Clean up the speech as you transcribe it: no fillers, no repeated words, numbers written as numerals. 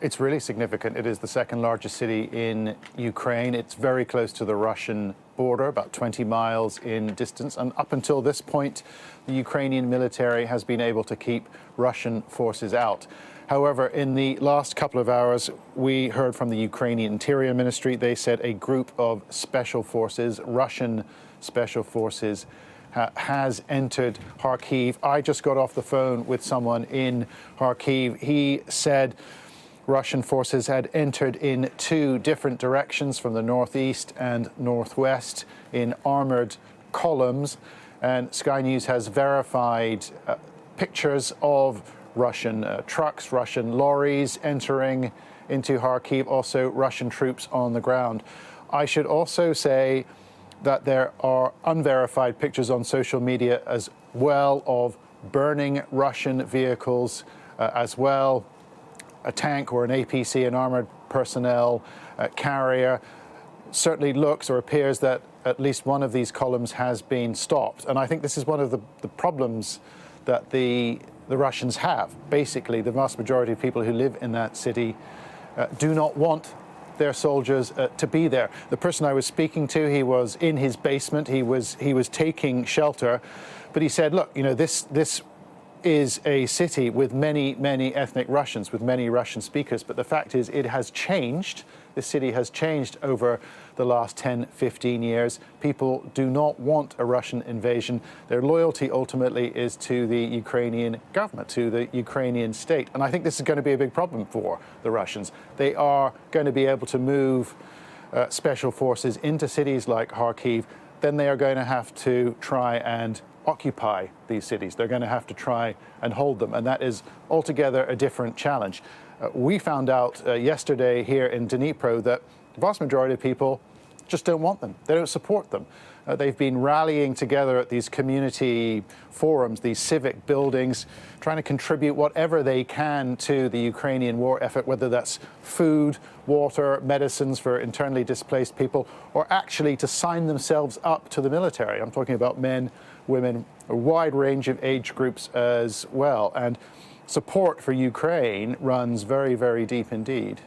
It's really significant. It is the second largest city in Ukraine. It's very close to the Russian border, about 20 miles in distance. And up until this point, the Ukrainian military has been able to keep Russian forces out. However, in the last couple of hours, we heard from the Ukrainian Interior Ministry. They said a group of special forces, Russian special forces, has entered Kharkiv. I just got off the phone with someone in Kharkiv. He said Russian forces had entered in two different directions from the northeast and northwest in armored columns. And Sky News has verified pictures of Russian trucks, Russian lorries entering into Kharkiv, also Russian troops on the ground. I should also say that there are unverified pictures on social media as well of burning Russian vehicles as well. A tank or an APC, an armored personnel carrier, certainly looks or appears that at least one of these columns has been stopped. And I think this is one of the problems that the Russians have. Basically, the vast majority of people who live in that city do not want their soldiers to be there. The person I was speaking to, he was in his basement. He was taking shelter, but he said, "Look, you know, this is a city with many ethnic Russians, with many Russian speakers. But the fact is, it has changed. The city has changed over the last 10, 15 years. People do not want a Russian invasion. Their loyalty ultimately is to the Ukrainian government, to the Ukrainian state. And I think this is going to be a big problem for the Russians. They are going to be able to move special forces into cities like Kharkiv. Then they are going to have to try and occupy these cities. They're going to have to try and hold them, and that is altogether a different challenge. We found out yesterday here in Dnipro that the vast majority of people just don't want them. They don't support them. They've been rallying together at these community forums, these civic buildings, trying to contribute whatever they can to the Ukrainian war effort, whether that's food, water, medicines for internally displaced people, or actually to sign themselves up to the military. I'm talking about men, women, a wide range of age groups as well. And support for Ukraine runs very, very deep indeed.